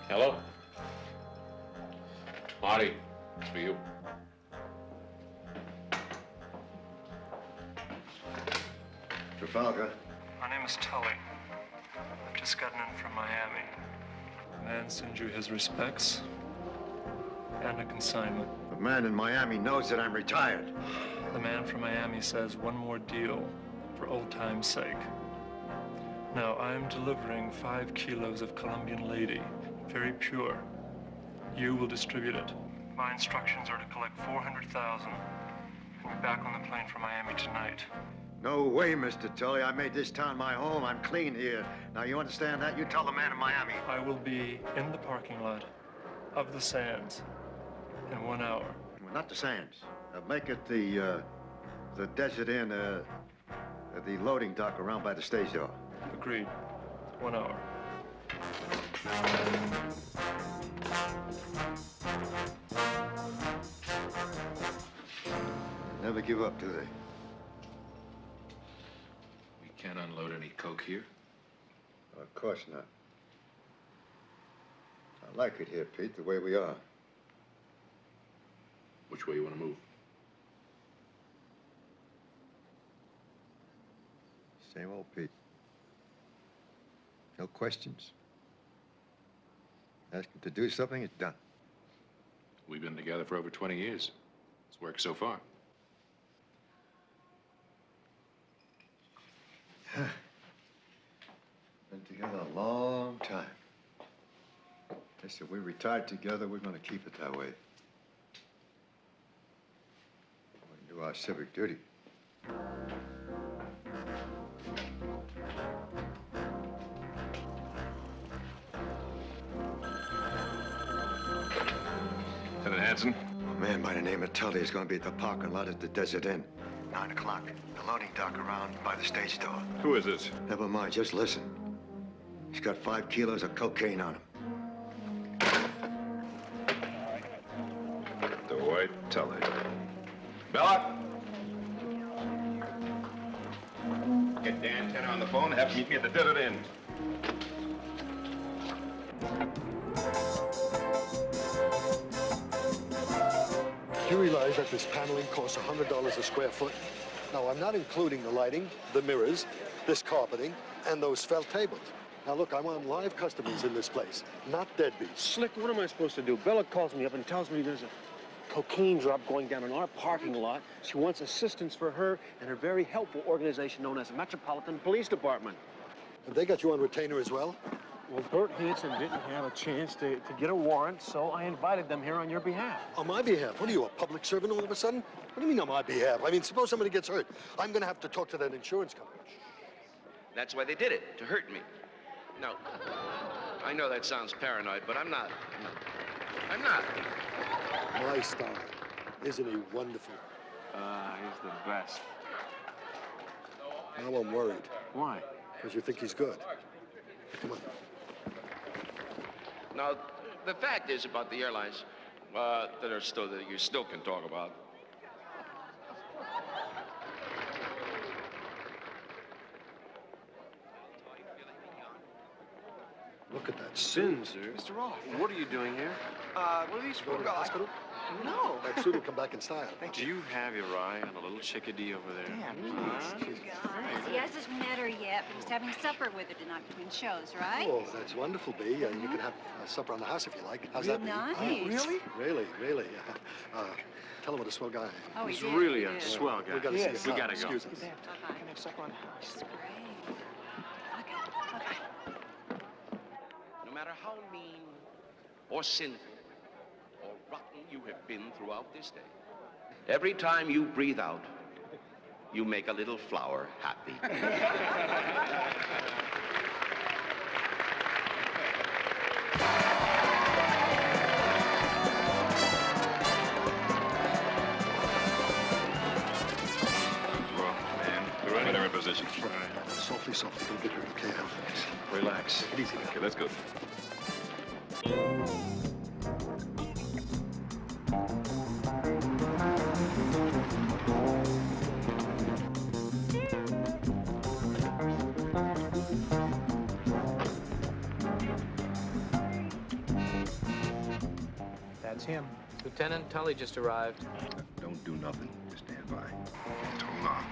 Hello? Marley, it's for you. Trafalgar. My name is Tully. I've just gotten in from Miami. The man sends you his respects and a consignment. The man in Miami knows that I'm retired. The man from Miami says one more deal for old time's sake. Now, I'm delivering 5 kilos of Colombian lady, very pure. You will distribute it. My instructions are to collect 400,000 and be back on the plane for Miami tonight. No way, Mr. Tully. I made this town my home. I'm clean here. Now, you understand that? You tell the man in Miami. I will be in the parking lot of the Sands in 1 hour. Well, not the Sands. Make it the Desert Inn, the loading dock around by the stage door. Agreed. 1 hour. Never give up, do they? We can't unload any coke here. Well, of course not. I like it here, Pete, the way we are. Which way you want to move? Same old Pete. No questions. Ask him to do something, it's done. We've been together for over 20 years. It's worked so far. Been together a long time. Guess if we retired together, we're going to keep it that way. We do our civic duty. Lieutenant Hanson? A man by the name of Tully is going to be at the parking lot at the Desert Inn. 9 o'clock. The loading dock around by the stage door. Who is this? Never mind, just listen. He's got 5 kilos of cocaine on him. The White Tully. Bella! Get Dan Tanna on the phone and have him meet me at the Desert Inn. Huey, like. realize that this paneling costs $100 a square foot? Now, I'm not including the lighting, the mirrors, this carpeting, and those felt tables. Now, look, I want live customers in this place, not deadbeats. Slick, what am I supposed to do? Bella calls me up and tells me there's a cocaine drop going down in our parking lot. She wants assistance for her and her very helpful organization known as the Metropolitan Police Department. Have they got you on retainer as well? Well, Bert Hanson didn't have a chance to get a warrant, so I invited them here on your behalf. On my behalf? What are you, a public servant all of a sudden? What do you mean on my behalf? I mean, suppose somebody gets hurt. I'm going to have to talk to that insurance company. That's why they did it, to hurt me. No, I know that sounds paranoid, but I'm not. I'm not. My star. Isn't he wonderful? He's the best. Now I'm worried. Why? Because you think he's good. Come on. Now, the fact is about the airlines that you still can talk about. Look at that suit. Sir. Mr. Roth, what are you doing here? What are these Go to the hospital? No. That suit will come back in style. Do you have your eye on a little chickadee over there? He hasn't met her yet, but he's having supper with her tonight between shows, right? Oh, that's wonderful, Bee. You can have supper on the house if you like. How's that, Bee? Nice. Really? Really? Tell him what a swell guy. Oh, He's he did, really he a did. swell guy. We gotta see his We son. gotta go. Excuse us. Uh-huh. Can I have supper on the house? It's great. Okay. No matter how mean or sinful or rotten you have been throughout this day, every time you breathe out, you make a little flower happy. They're in position. Softly, softly. Don't get hurt, okay? Relax. Take it easy. Okay, let's go. That's him. Lieutenant Tully just arrived. Don't do nothing. Just stand by. Just hold on.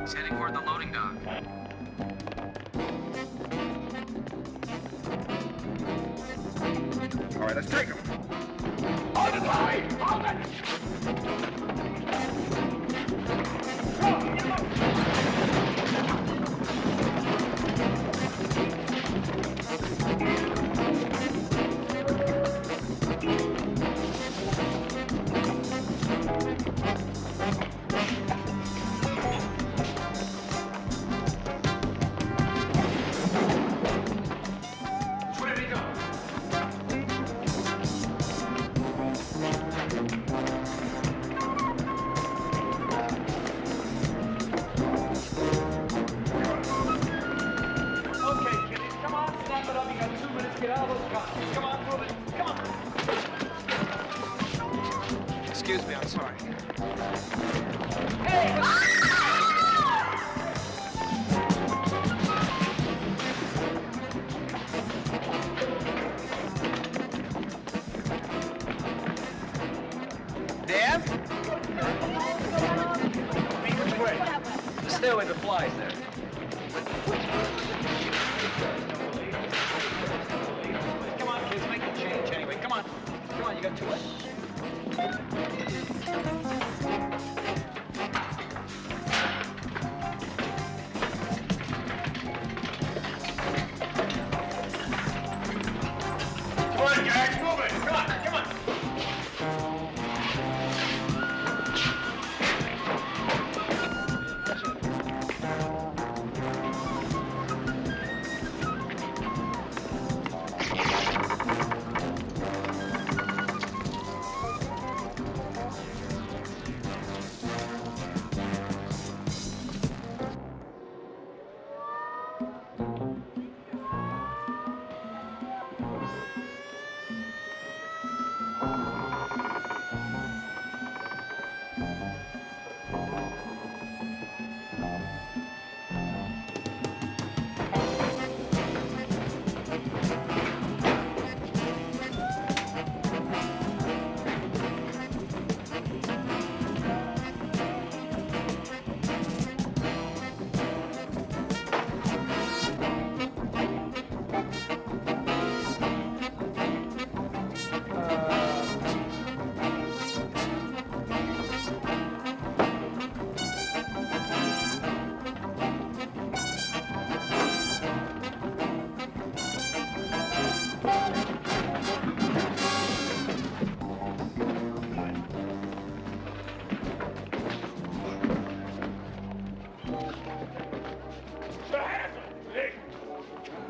He's heading toward the loading dock. All right, let's take him. Excuse me, I'm sorry. Dan? Which way? The stairway that flies there. Come on, kids, make the change anyway. Come on. Come on, you got 2 left.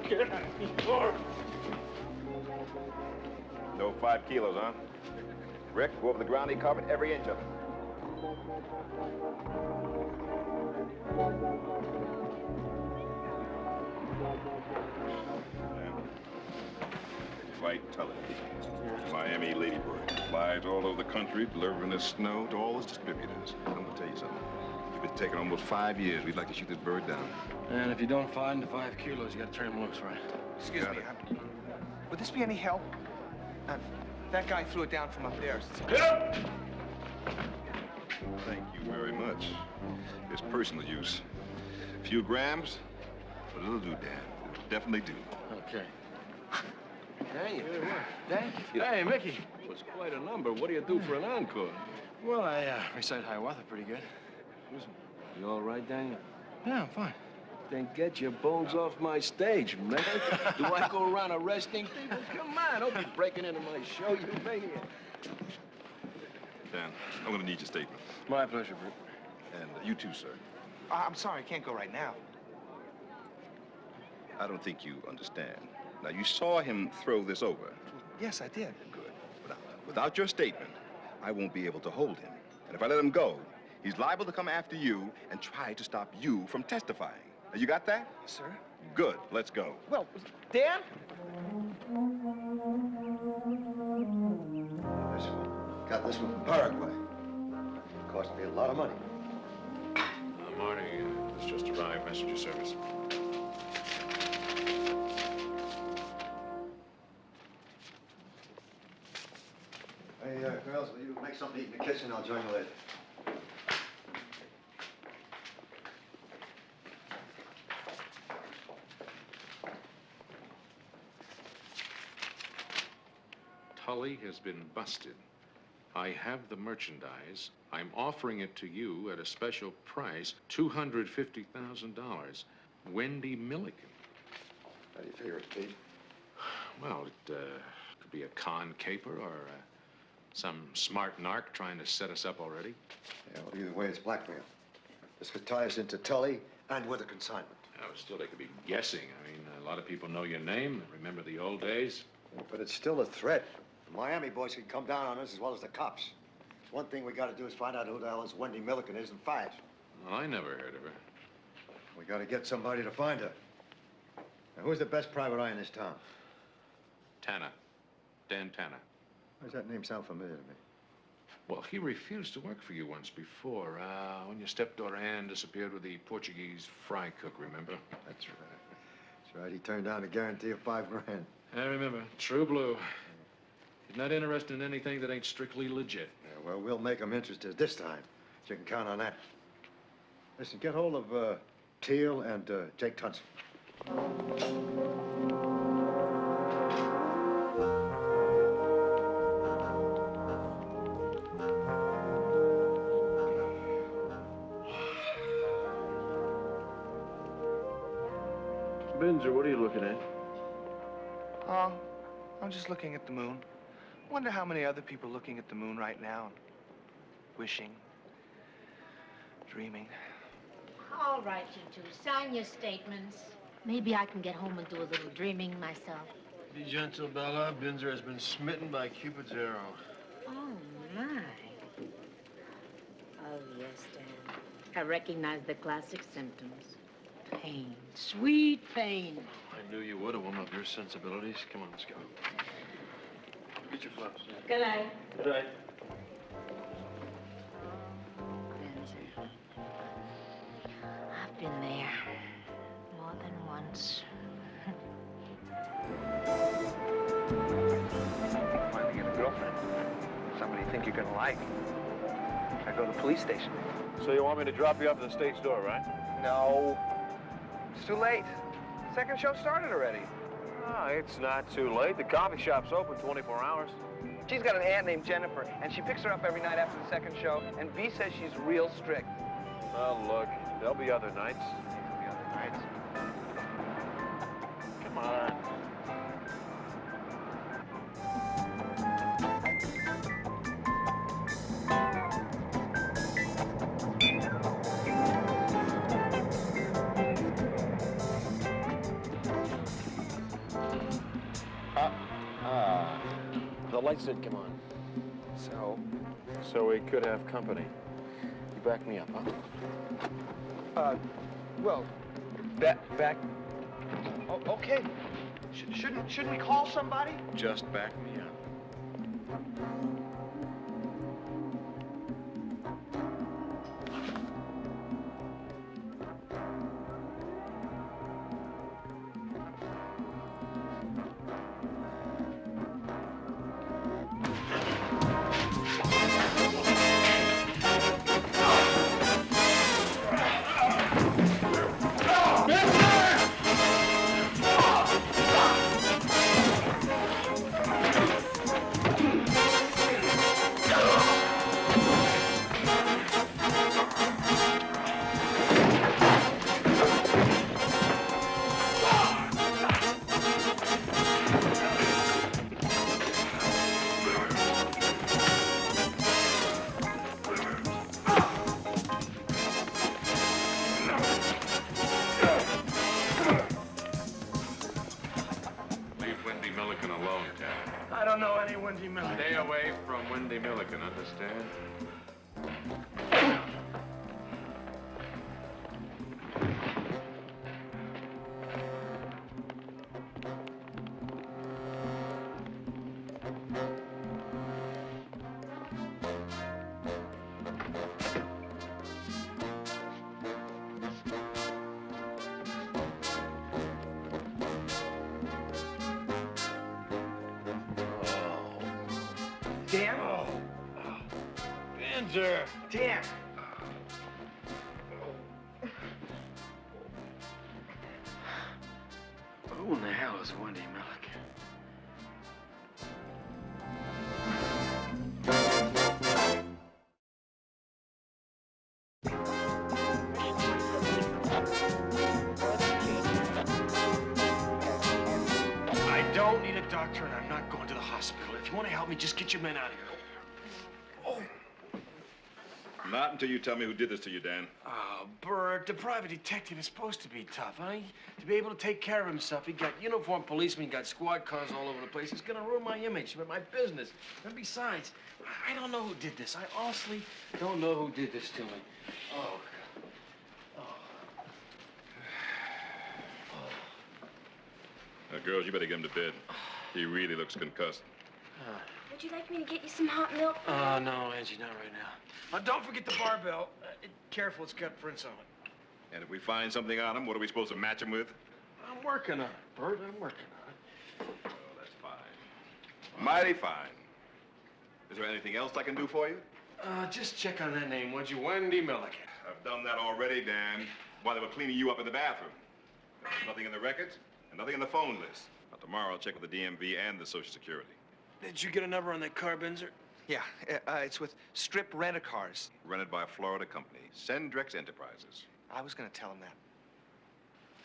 Get more. No 5 kilos, huh? Rick, go over the ground. He covered every inch of it. Flight Tully. Miami Ladybird. Flies all over the country, delivering the snow to all its distributors. I'm gonna tell you something. You've been taking almost 5 years. We'd like to shoot this bird down. And if you don't find the 5 kilos, you gotta turn him loose, right? Excuse me, would this be any help? That guy threw it down from up there. Get up! Thank you very much. It's personal use. A few grams, but it'll do, Dan. It'll definitely do. Okay. Hey, thank you. Hey, Mickey. Was quite a number. What do you do for an encore? Well, I recite Hiawatha pretty good. You all right, Daniel? Yeah, I'm fine. Then get your bones off my stage, man. Do I go around arresting people? Come on, don't be breaking into my show, you maniac. Dan, I'm gonna need your statement. My pleasure, Britt. And you too, sir. I'm sorry, I can't go right now. I don't think you understand. Now, you saw him throw this over. Yes, I did. Good. Without your statement, I won't be able to hold him. And if I let him go, he's liable to come after you and try to stop you from testifying. Now, you got that? Sir? Good. Let's go. Well, Dan? Got this one from Paraguay. Cost me a lot of money. Marty, this just arrived. Messenger service. Hey, girls, will you make something to eat in the kitchen? I'll join you later. Tully has been busted. I have the merchandise. I'm offering it to you at a special price, $250,000. Wendy Milliken. How do you figure it, Pete? Well, it could be a con caper or some smart narc trying to set us up already. Yeah, well, either way, it's blackmail. This could tie us into Tully and with a consignment. Well, still, they could be guessing. I mean, a lot of people know your name. Remember the old days? Yeah, but it's still a threat. The Miami boys could come down on us as well as the cops. One thing we got to do is find out who the hell this Wendy Milliken is and fast. Well, I never heard of her. We got to get somebody to find her. Now, who's the best private eye in this town? Tanna. Dan Tanna. Why does that name sound familiar to me? Well, he refused to work for you once before, when your stepdaughter Ann disappeared with the Portuguese fry cook, remember? That's right. That's right. He turned down a guarantee of $5 grand. I remember. True blue. He's not interested in anything that ain't strictly legit. Yeah, well, we'll make him interested this time. You can count on that. Listen, get hold of Teal and Jake Tunson. Binzer, what are you looking at? Oh, I'm just looking at the moon. Wonder how many other people looking at the moon right now. Wishing. Dreaming. All right, you two. Sign your statements. Maybe I can get home and do a little dreaming myself. Be gentle, Bella. Binzer has been smitten by Cupid's arrow. Oh, my. Oh, yes, Dan. I recognize the classic symptoms. Pain. Sweet pain. I knew you would, a woman of your sensibilities. Come on, let's go. Get your gloves. Good night. Good night. Binzer. I've been there. More than once. Finally get a girlfriend. Somebody you think you're gonna like. I go to the police station. So you want me to drop you off at the stage door, right? No. It's too late. Second show started already. Oh, it's not too late. The coffee shop's open 24 hours. She's got an aunt named Jennifer, and she picks her up every night after the second show, and B says she's real strict. Well, look, there'll be other nights. There'll be other nights. Come on. lights didn't come on. So we could have company. You back me up, huh? Well, back. Oh, okay. Shouldn't we call somebody? Just back me up. I don't know any Wendy Milliken. Stay away from Wendy Milliken, understand? Dan? Benzer! Dan! Who in the hell is Wendy Milliken? I don't need a doctor, and I'm not going to the hospital. If you want to help me, just get your men out of here. Not until you tell me who did this to you, Dan. Oh, Bert, the private detective is supposed to be tough, huh? To be able to take care of himself. He got uniformed policemen, he got squad cars all over the place. It's gonna ruin my image, my business. And besides, I don't know who did this. I honestly don't know who did this to me. Oh, God. Now, girls, you better get him to bed. He really looks concussed. Would you like me to get you some hot milk? No, Angie, not right now. Don't forget the barbell. Careful, it's got prints on it. And if we find something on him, what are we supposed to match him with? I'm working on it, Bert. I'm working on it. Oh, that's fine. Mighty fine. Is there anything else I can do for you? Just check on that name, would you? Wendy Milliken. I've done that already, Dan, while they were cleaning you up in the bathroom. There's nothing in the records and nothing in the phone list. Now, tomorrow I'll check with the DMV and the Social Security. Did you get a number on that car, Benzer? Yeah, it's with Strip Rent-A-Cars. Rented by a Florida company, Sendrex Enterprises. I was gonna tell him that.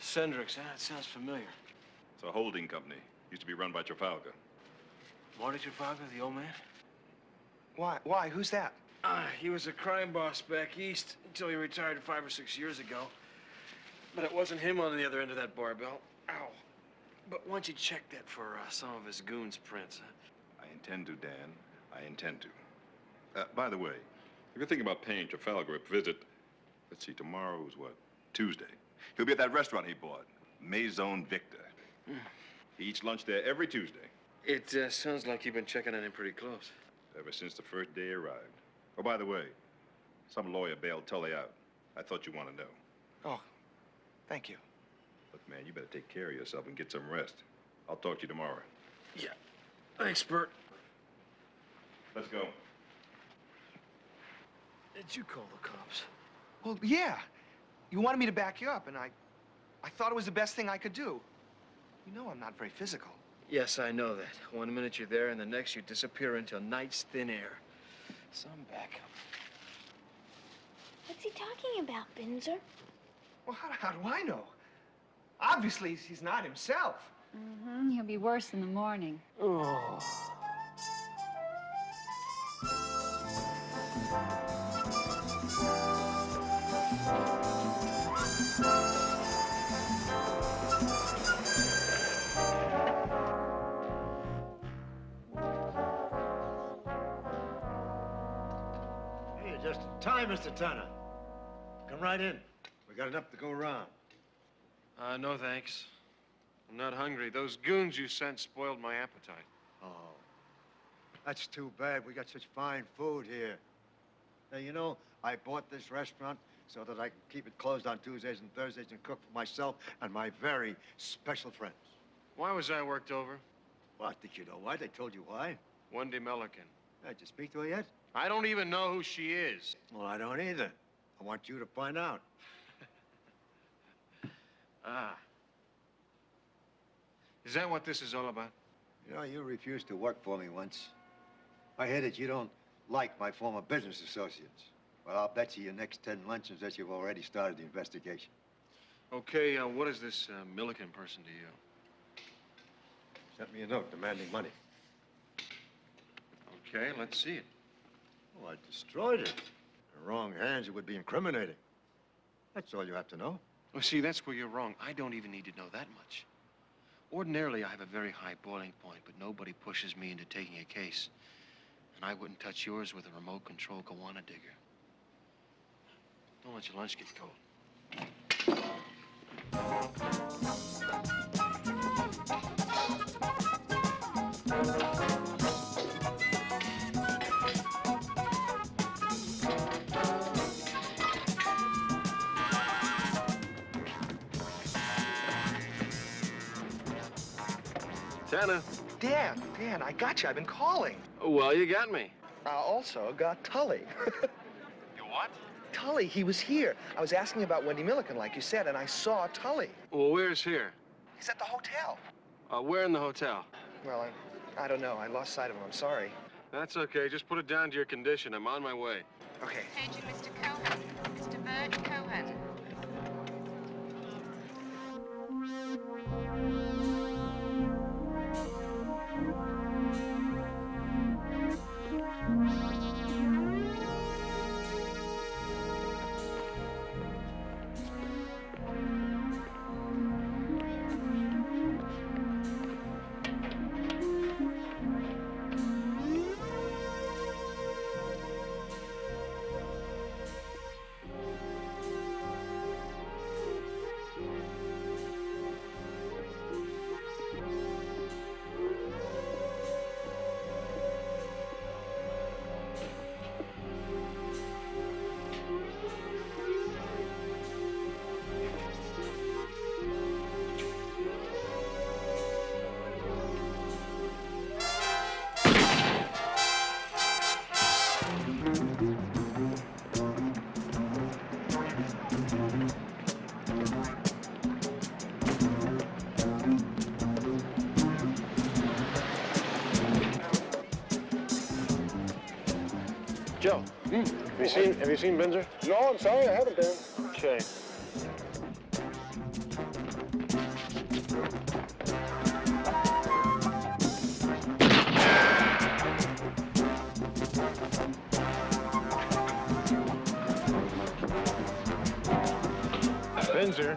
Sendrex, it sounds familiar. It's a holding company. Used to be run by Trafalgar. Marty Trafalgar, the old man? Why? Who's that? He was a crime boss back east until he retired 5 or 6 years ago. But it wasn't him on the other end of that barbell. Ow. But why don't you check that for some of his goons' prints? I intend to, Dan. I intend to. By the way, if you're thinking about paying Trafalgar a visit, let's see, tomorrow's what? Tuesday. He'll be at that restaurant he bought, Maison Victor. He eats lunch there every Tuesday. It sounds like you've been checking on him pretty close. Ever since the first day he arrived. Oh, by the way, some lawyer bailed Tully out. I thought you'd want to know. Oh, thank you. Look, man, you better take care of yourself and get some rest. I'll talk to you tomorrow. Yeah. Thanks, Bert. Let's go. Did you call the cops? Well, yeah. You wanted me to back you up, and I thought it was the best thing I could do. You know I'm not very physical. Yes, I know that. 1 minute you're there, and the next you disappear into night's thin air. Some backup. What's he talking about, Benzer? Well, how do I know? Obviously, he's not himself. Mm-hmm. He'll be worse in the morning. Oh. just in time, Mr. Tanna. Come right in. We got enough to go around. No thanks. I'm not hungry. Those goons you sent spoiled my appetite. Oh, that's too bad. We got such fine food here. Now, you know, I bought this restaurant so that I can keep it closed on Tuesdays and Thursdays and cook for myself and my very special friends. Why was I worked over? Well, I think you know why. They told you why. Wendy Milliken. Did you speak to her yet? I don't even know who she is. Well, I don't either. I want you to find out. Ah. Is that what this is all about? You know, you refused to work for me once. I hear that you don't like my former business associates. Well, I'll bet you your next 10 luncheons that you've already started the investigation. Okay, what is this Milliken person to you? Sent me a note demanding money. Okay, let's see it. Oh, I destroyed it. In the wrong hands, it would be incriminating. That's all you have to know. Well, see, that's where you're wrong. I don't even need to know that much. Ordinarily, I have a very high boiling point, but nobody pushes me into taking a case. And I wouldn't touch yours with a remote control goanna digger. Don't let your lunch get cold. Tanna. Dan, I got you. I've been calling. Oh, well, you got me. Also got Tully. You what? Tully, he was here. I was asking about Wendy Milliken, like you said, and I saw Tully. Well, where's here? He's at the hotel. Where in the hotel? Well, I don't know. I lost sight of him. I'm sorry. That's okay. Just put it down to your condition. I'm on my way. Okay. Paging Mr. Cohen. Mr. Bert Cohen. Joe, have you seen Binzer? No, I'm sorry, I haven't been. Okay. Binzer?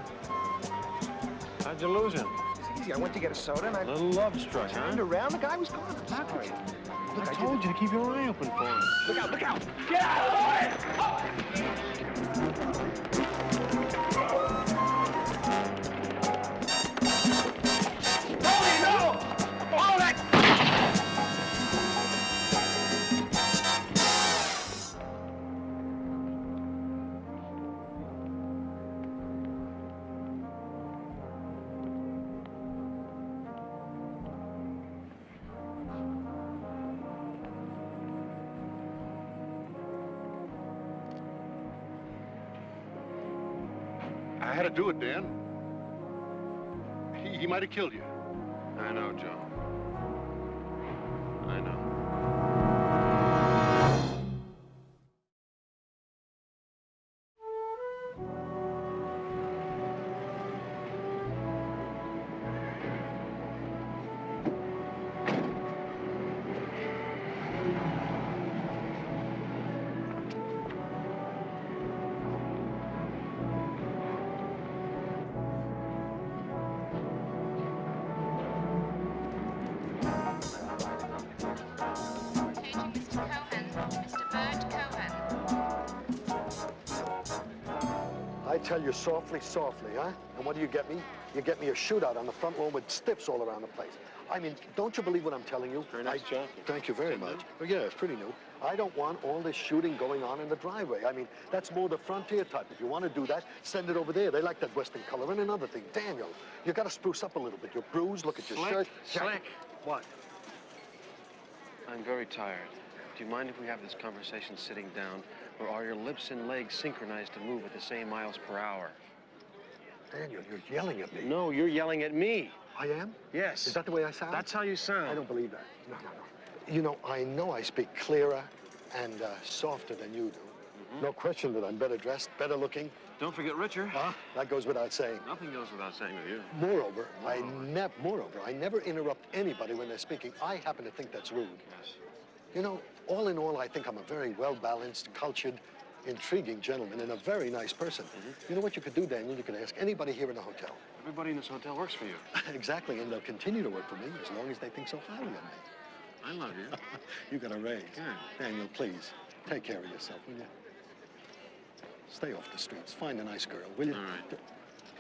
How'd you lose him? It's easy. I went to get a soda and I... A little love struck, huh? turned around, the guy was gone. I'm sorry. Look, I told you to keep your eye open for him. Look out, look out! Get out of the way! Tony, no! Hold it! I had to do it, Dan. He might have killed you. I know, Joe. I know. I tell you softly, softly, huh? And what do you get me? You get me a shootout on the front lawn with stiffs all around the place. I mean, don't you believe what I'm telling you? Very nice jacket. Thank you very much. Oh, yeah, it's pretty new. I don't want all this shooting going on in the driveway. I mean, that's more the frontier type. If you want to do that, send it over there. They like that Western color. And another thing, Daniel, you got to spruce up a little bit. You're bruised. Look at your shirt. Slick. What? I'm very tired. Do you mind if we have this conversation sitting down, or are your lips and legs synchronized to move at the same miles per hour? Daniel, you're yelling at me. No, you're yelling at me. I am? Yes. Is that the way I sound? That's how you sound. I don't believe that. No, no, no. You know I speak clearer and softer than you do. No question that I'm better dressed, better looking. Don't forget Richard. Huh? That goes without saying. Nothing goes without saying with you. Moreover, I never interrupt anybody when they're speaking. I happen to think that's rude. Yes. You know, all in all, I think I'm a very well-balanced, cultured, intriguing gentleman and a very nice person. You know what you could do, Daniel? You could ask anybody here in the hotel. Everybody in this hotel works for you. Exactly, and they'll continue to work for me as long as they think so highly of me. I love you. You got a raise. Good. Daniel, please, take care of yourself, will you? Stay off the streets. Find a nice girl, will you? All right.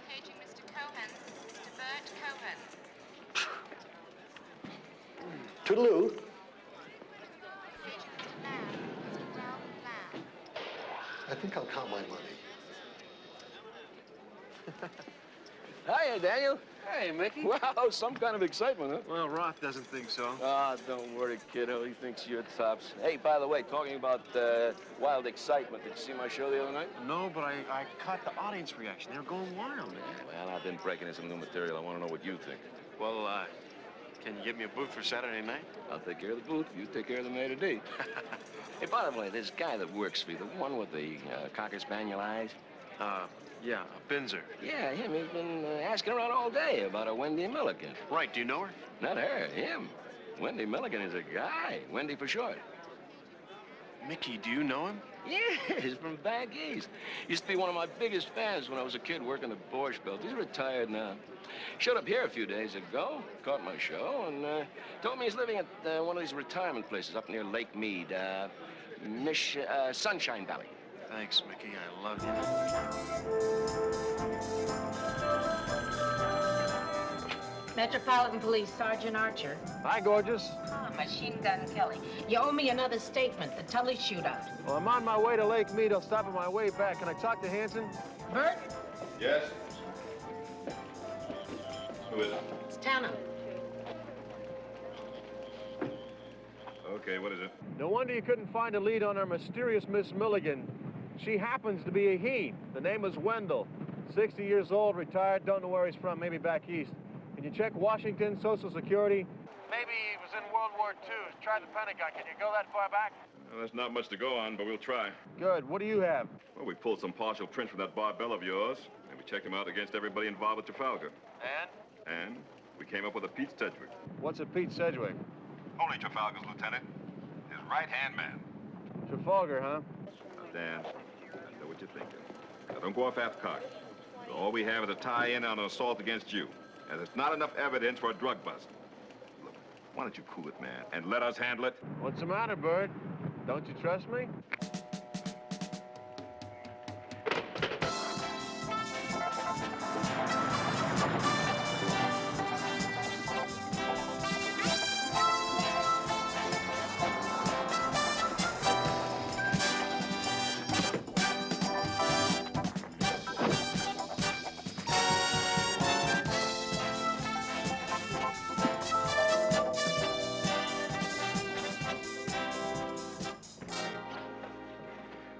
Paging Mr. Cohen. Mr. Bert Cohen. Toodaloo. Paging Mr. Lamb. Mr. Ralph Lamb. I think I'll count my money. Hiya, Daniel. Hey, Mickey. Wow, some kind of excitement, huh? Well, Roth doesn't think so. Ah, don't worry, kiddo. He thinks you're tops. Hey, by the way, talking about wild excitement, did you see my show the other night? No, but I caught the audience reaction. They were going wild, man. Well, I've been breaking in some new material. I want to know what you think. Well, can you get me a booth for Saturday night? I'll take care of the booth. You take care of the maitre-d'. Hey, by the way, this guy that works for you, the one with the cocker spaniel eyes. Yeah, a Binzer. Yeah, him. He's been asking around all day about a Wendy Milliken. Right, do you know her? Not her, him. Wendy Milliken is a guy. Wendy for short. Mickey, do you know him? Yeah, he's from back east. Used to be one of my biggest fans when I was a kid working the Borscht Belt. He's retired now. Showed up here a few days ago, caught my show, and told me he's living at one of these retirement places up near Lake Mead, Sunshine Valley. Thanks, Mickey. I love you. Metropolitan Police, Sergeant Archer. Hi, gorgeous. Ah, Machine Gun Kelly. You owe me another statement, the Tully shootout. Well, I'm on my way to Lake Mead. I'll stop on my way back. Can I talk to Hanson? Bert? Yes? Who is it? It's Tanna. Okay, what is it? No wonder you couldn't find a lead on our mysterious Miss Milligan. She happens to be a he. The name is Wendell. 60 years old, retired, don't know where he's from, maybe back east. Can you check Washington, Social Security? Maybe he was in World War II. Try the Pentagon. Can you go that far back? Well, there's not much to go on, but we'll try. Good. What do you have? Well, we pulled some partial prints from that barbell of yours, and we checked them out against everybody involved with Trafalgar. And? And we came up with a Pete Sedgwick. What's a Pete Sedgwick? Only Trafalgar's lieutenant. His right-hand man. Trafalgar, huh? Now, Dan, I know what you're thinking. Now, don't go off half-cocked. All we have is a tie-in on an assault against you. And there's not enough evidence for a drug bust. Look, why don't you cool it, man, and let us handle it? What's the matter, Bird? Don't you trust me?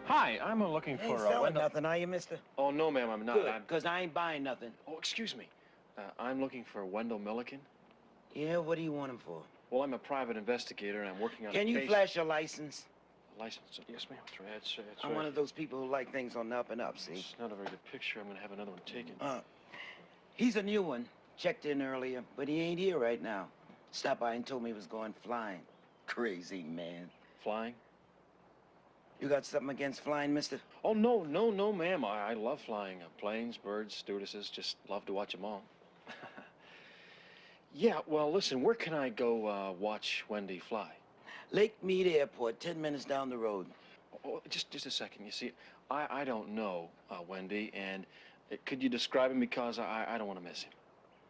Hi, I'm looking Ain't for selling nothing, are you, mister? Oh, no, ma'am, I'm not. Good, because I ain't buying nothing. Oh, excuse me. I'm looking for Wendell Milliken. Yeah, what do you want him for? Well, I'm a private investigator, and I'm working on a Can case. you flash your license? License? Yes, ma'am. That's right. That's I'm right. one of those people who like things on the up and up, see? It's not a very good picture. I'm going to have another one taken. He's a new one. Checked in earlier, but he ain't here right now. Stopped by and told me he was going flying. Crazy man. Flying? You got something against flying, mister? Oh, no, ma'am. I love flying. Planes, birds, stewardesses. Just love to watch them all. Yeah, well, listen, where can I go watch Wendy fly? Lake Mead Airport, 10 minutes down the road. Oh, just a second. You see, I don't know Wendy, and could you describe him because I don't want to miss him.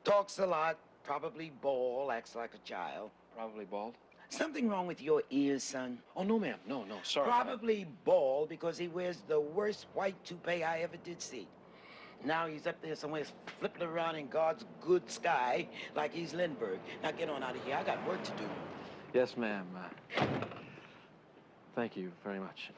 Talks a lot, probably bald, acts like a child. Probably bald. Something wrong with your ears, son? Oh, no, ma'am. No, sorry. Probably bald because he wears the worst white toupee I ever did see. Now he's up there somewhere flipping around in God's good sky like he's Lindbergh. Now get on out of here. I got work to do. Yes, ma'am. Thank you very much.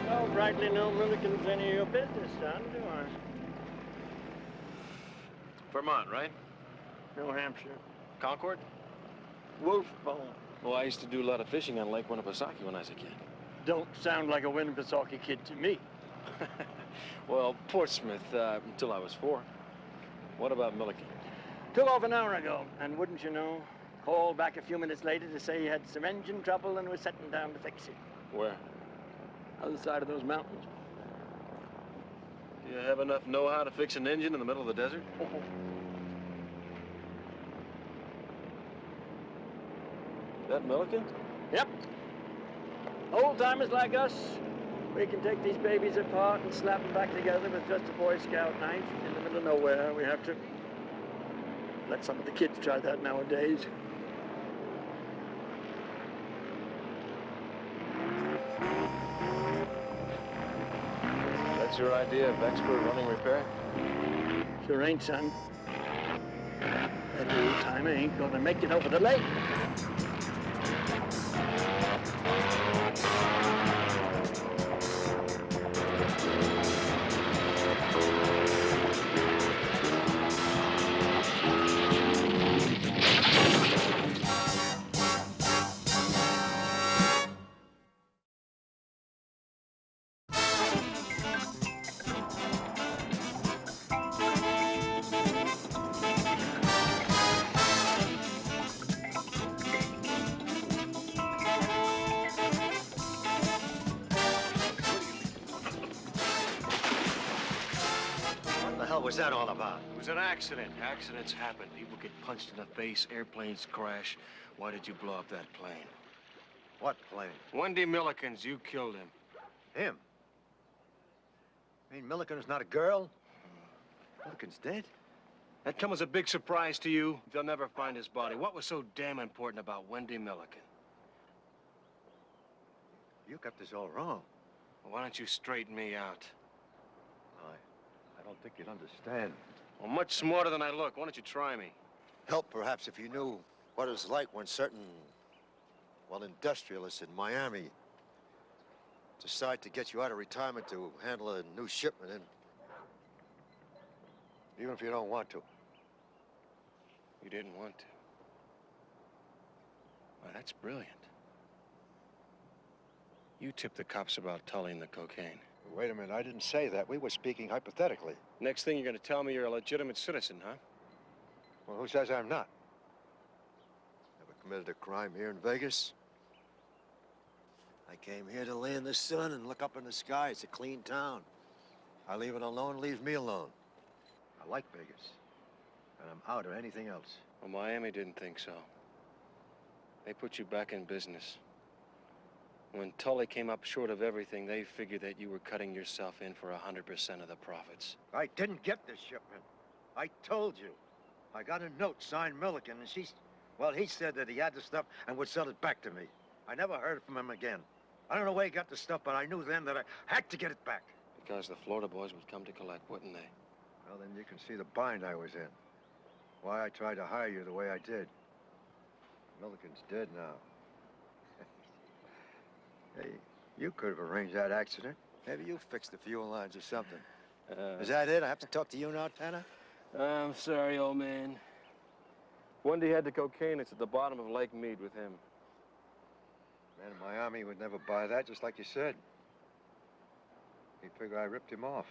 Don't rightly know Millikens any of your business, son, do I? Vermont, right? New Hampshire. Concord? Wolfbone. Well, I used to do a lot of fishing on Lake Winnipesaukee when I was a kid. Don't sound like a Winnipesaukee kid to me. Well, Portsmouth, until I was 4. What about Milliken? Took off an hour ago, and wouldn't you know, called back a few minutes later to say he had some engine trouble and was setting down to fix it. Where? Other side of those mountains. Do you have enough know-how to fix an engine in the middle of the desert? That Milliken? Yep. Old-timers like us, we can take these babies apart and slap them back together with just a Boy Scout knife in the middle of nowhere. We have to let some of the kids try that nowadays. That's your idea of expert running repair? Sure ain't, son. That old-timer ain't gonna make it over the lake. What the hell was that all about? It was an accident. Accidents happen. People get punched in the face, airplanes crash. Why did you blow up that plane? What plane? Wendy Millikens, you killed him. Him? You mean Millikens not a girl? Millikens dead? That come as a big surprise to you. They'll never find his body. What was so damn important about Wendy Milliken? You got this all wrong. Well, why don't you straighten me out? I don't think you'd understand. Well, much smarter than I look. Why don't you try me? Help, perhaps, if you knew what it was like when certain, well, industrialists in Miami decide to get you out of retirement to handle a new shipment, and even if you don't want to. You didn't want to. Well, that's brilliant. You tipped the cops about Tully and the cocaine. Wait a minute, I didn't say that. We were speaking hypothetically. Next thing you're gonna tell me you're a legitimate citizen, huh? Well, who says I'm not? Never committed a crime here in Vegas. I came here to lay in the sun and look up in the sky. It's a clean town. I leave it alone, leaves me alone. I like Vegas, and I'm out of anything else. Well, Miami didn't think so. They put you back in business. When Tully came up short of everything, they figured that you were cutting yourself in for 100% of the profits. I didn't get this shipment. I told you. I got a note signed Milliken, and well, he said that he had the stuff and would sell it back to me. I never heard from him again. I don't know where he got the stuff, but I knew then that I had to get it back. Because the Florida boys would come to collect, wouldn't they? Well, then you can see the bind I was in. Why I tried to hire you the way I did. Milliken's dead now. Hey, you could have arranged that accident. Maybe you fixed the fuel lines or something. Is that it? I have to talk to you now, Tanna? I'm sorry, old man. Wendy had the cocaine. It's at the bottom of Lake Mead with him. Man in Miami would never buy that, just like you said. He'd figure I ripped him off.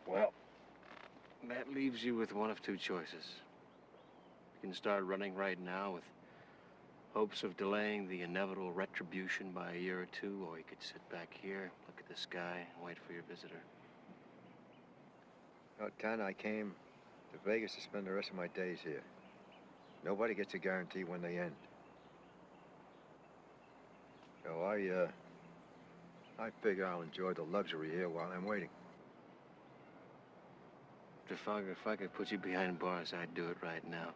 Well, that leaves you with one of two choices. You can start running right now with hopes of delaying the inevitable retribution by a year or two, or you could sit back here, look at the sky, and wait for your visitor. No, Tanna, I came to Vegas to spend the rest of my days here. Nobody gets a guarantee when they end. So I figure I'll enjoy the luxury here while I'm waiting. If I could put you behind bars, I'd do it right now.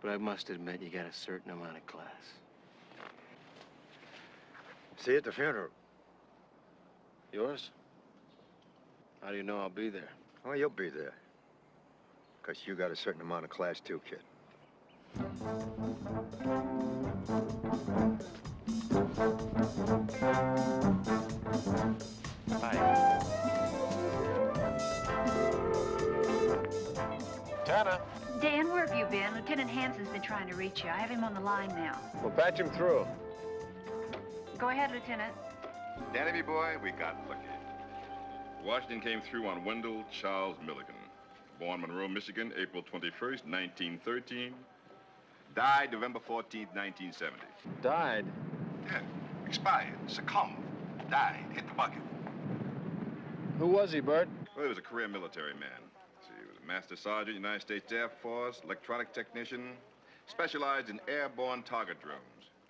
But I must admit, you got a certain amount of class. See you at the funeral. Yours? How do you know I'll be there? Oh, you'll be there. Because you got a certain amount of class too, kid. Hi. Tanna. Dan, where have you been? Lieutenant Hanson's been trying to reach you. I have him on the line now. We'll patch him through. Go ahead, Lieutenant. Danny boy, we got lucky. Washington came through on Wendell Charles Milliken. Born Monroe, Michigan, April 21st, 1913. Died November 14th, 1970. Died? Yeah, expired, succumbed, died, hit the bucket. Who was he, Bert? Well, he was a career military man. See, he was a Master Sergeant, United States Air Force, electronic technician, specialized in airborne target drones.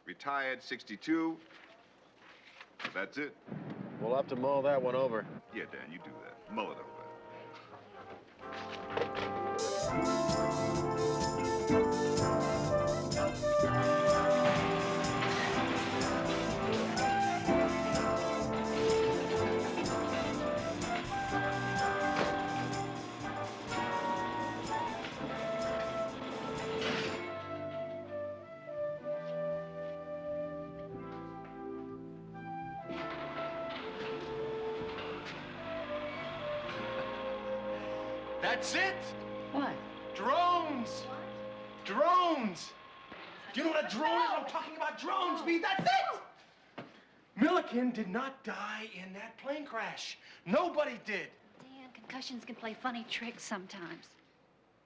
Retired 62. That's it. We'll have to mull that one over. Yeah, Dan, you do that. Mull it over. That's it! What? Drones! Drones! Do you know what a drone is? I'm talking about drones, B. That's it! Milliken did not die in that plane crash. Nobody did. Dan, concussions can play funny tricks sometimes.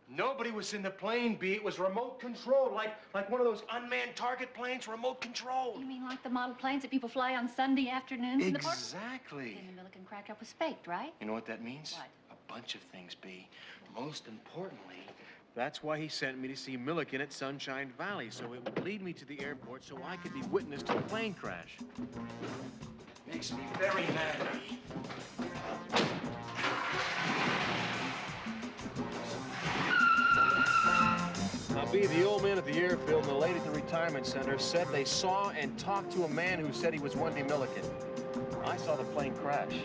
Nobody was in the plane, B. It was remote control, like one of those unmanned target planes, remote control. You mean like the model planes that people fly on Sunday afternoons in the park? Exactly. Then the Milliken crack-up was faked, right? You know what that means? What? A bunch of things, B. Most importantly, that's why he sent me to see Milliken at Sunshine Valley, so it would lead me to the airport so I could be witness to the plane crash. Makes me very mad, B. Now, B, the old man at the airfield and the lady at the retirement center said they saw and talked to a man who said he was Wendy Milliken. I saw the plane crash.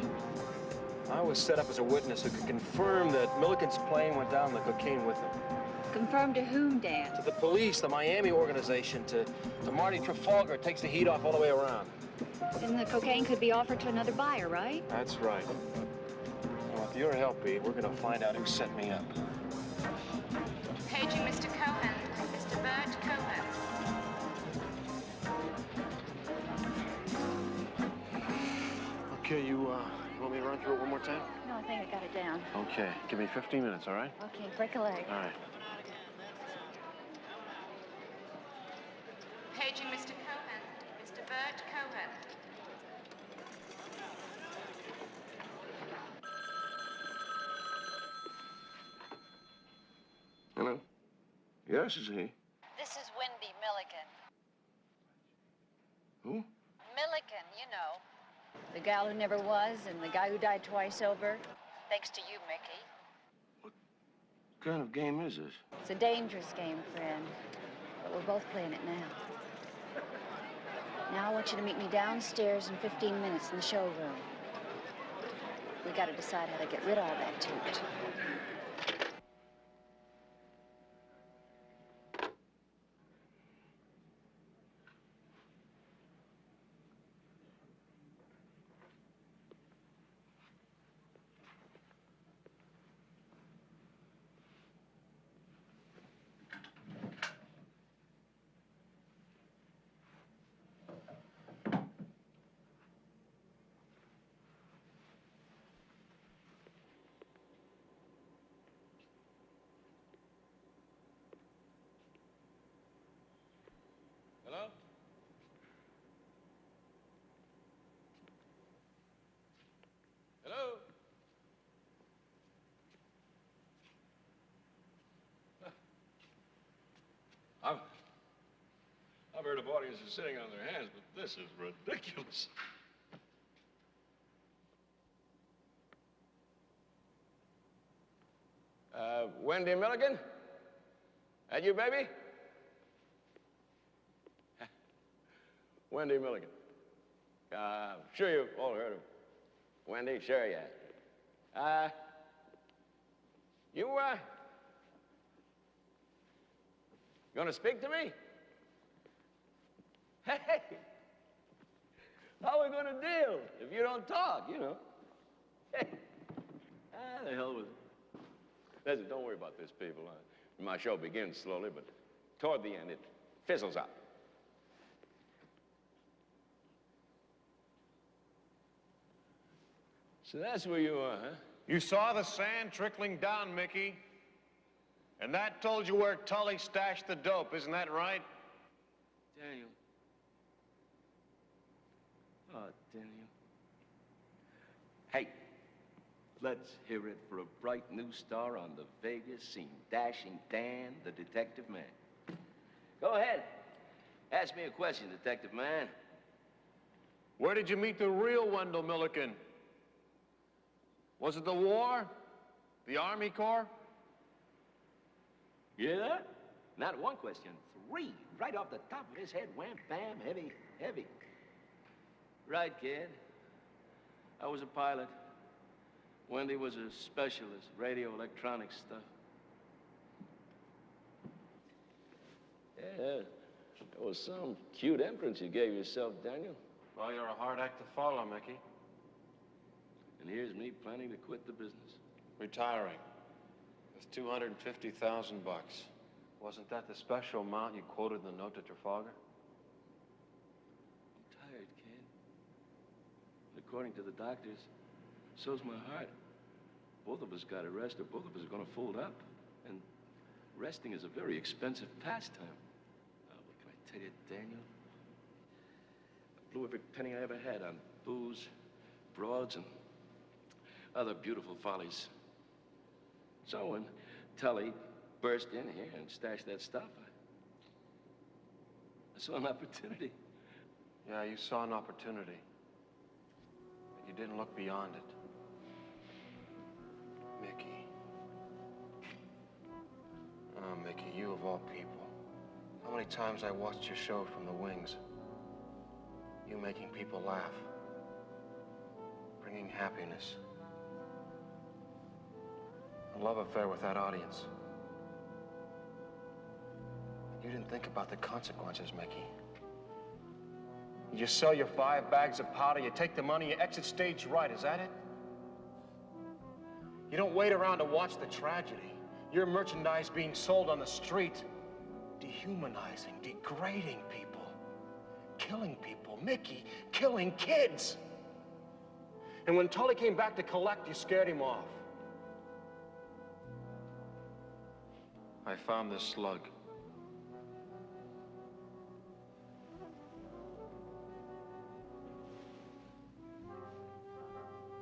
I was set up as a witness who could confirm that Milliken's plane went down and the cocaine with him. Confirmed to whom, Dan? To the police, the Miami organization, to Marty Trafalgar. It takes the heat off all the way around. Then the cocaine could be offered to another buyer, right? That's right. Well, with your help, B, we're gonna find out who set me up. Paging Mr. Cohen, Mr. Bert Cohen. Okay, you want me to run through it one more time? No, I think I got it down. Okay, give me 15 minutes, all right? Okay, break a leg. All right. Paging Mr. Cohen, Mr. Bert Cohen. Hello? Yes, is he? This is Wendy Milliken. Who? Milliken, you know. The gal who never was and the guy who died twice over. Thanks to you, Mickey. What kind of game is this? It's a dangerous game, friend. But we're both playing it now. Now I want you to meet me downstairs in 15 minutes in the showroom. We gotta decide how to get rid of all that toot. herd of audiences sitting on their hands, but this is ridiculous. Wendy Milliken? That you, baby? Wendy Milliken. Sure you've all heard of Wendy, sure you have. You gonna speak to me? Hey, how are we gonna deal if you don't talk, you know? Hey, the hell with it. Listen, don't worry about this, people. My show begins slowly, but toward the end, it fizzles out. So that's where you are, huh? You saw the sand trickling down, Mickey. And that told you where Tully stashed the dope, isn't that right? Daniel. Oh, Daniel. Hey, let's hear it for a bright new star on the Vegas scene. Dashing Dan, the detective man. Go ahead. Ask me a question, detective man. Where did you meet the real Wendell Milliken? Was it the war? The Army Corps? Yeah? Not one question, three. Right off the top of his head, wham, bam, heavy, heavy. Right, kid. I was a pilot. Wendy was a specialist, radio electronics stuff. Yeah, that was some cute entrance you gave yourself, Daniel. Well, you're a hard act to follow, Mickey. And here's me planning to quit the business. Retiring. With $250,000 bucks. Wasn't that the special amount you quoted in the note to Trafalgar? I'm tired, kid. According to the doctors, so's my heart. Both of us got to rest, or both of us are going to fold up. And resting is a very expensive pastime. What can I tell you, Daniel? I blew every penny I ever had on booze, broads, and other beautiful follies. So when Tully burst in here and stashed that stuff, I saw an opportunity. Yeah, you saw an opportunity. But you didn't look beyond it. Mickey. Oh, Mickey, you of all people. How many times I watched your show from the wings. You making people laugh. Bringing happiness. A love affair with that audience. You didn't think about the consequences, Mickey. You sell your 5 bags of powder, you take the money, you exit stage right, is that it? You don't wait around to watch the tragedy. Your merchandise being sold on the street, dehumanizing, degrading people, killing people, Mickey, killing kids. And when Tully came back to collect, you scared him off. I found this slug.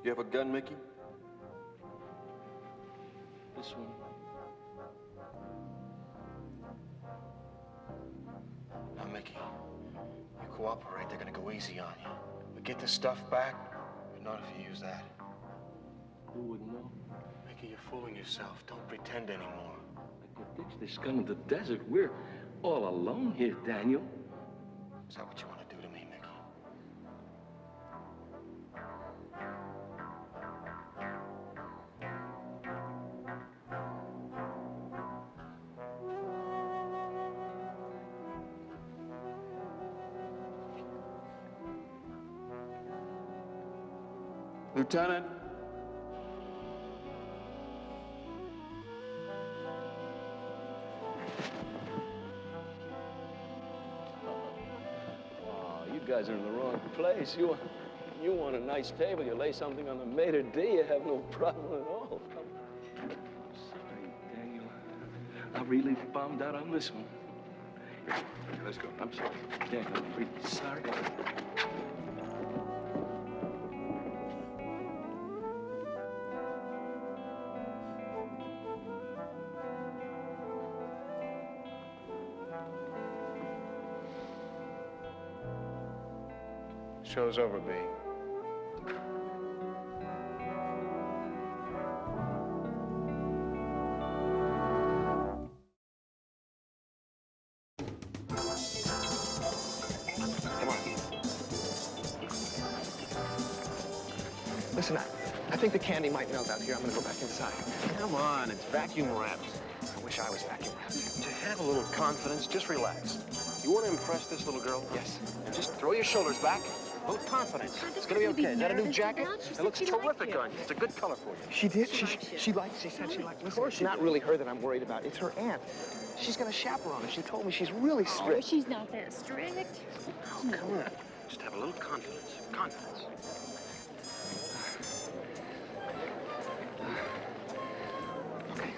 You have a gun, Mickey? This one. Now, Mickey, you cooperate, they're gonna go easy on you. But get the stuff back, but not if you use that. Who would know? Mickey, you're fooling yourself. Don't pretend anymore. I could ditch this gun in the desert. We're all alone here, Daniel. Is that what you want to do to me, Mickey? Lieutenant. Oh, you guys are in the wrong place. You want a nice table. You lay something on the maitre d', you have no problem at all. I'm sorry, Daniel. I really bombed out on this one. Let's go. I'm sorry. Daniel, I'm really sorry. Show's over, B. Come on. Listen, I think the candy might melt out here. I'm gonna go back inside. Come on, it's vacuum wrapped. I wish I was vacuum wrapped. To have a little confidence, just relax. You want to impress this little girl? Yes. And just throw your shoulders back. A little confidence. It's gonna be okay. Is that a new jacket? It looks terrific on you. It's a good color for you. She did? She said she liked. Listen, it's not really her that I'm worried about. It's her aunt. She's gonna chaperone her. She told me she's really strict. Oh, she's not that strict. Oh, come on. Just have a little confidence. Confidence. Okay.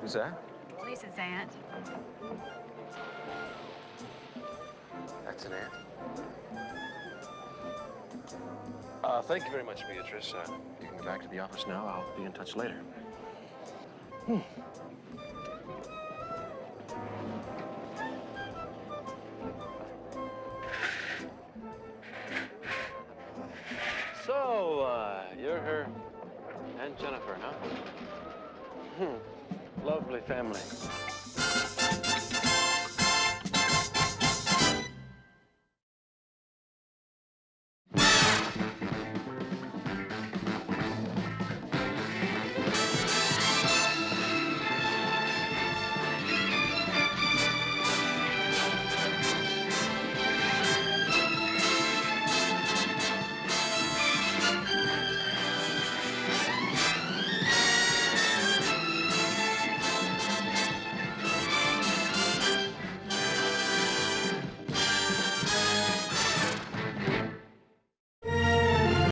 Who's that? Lisa's aunt. That's an aunt. Thank you very much, Beatrice. You can go back to the office now. I'll be in touch later. So, you're her Aunt Jennifer, huh? Lovely family.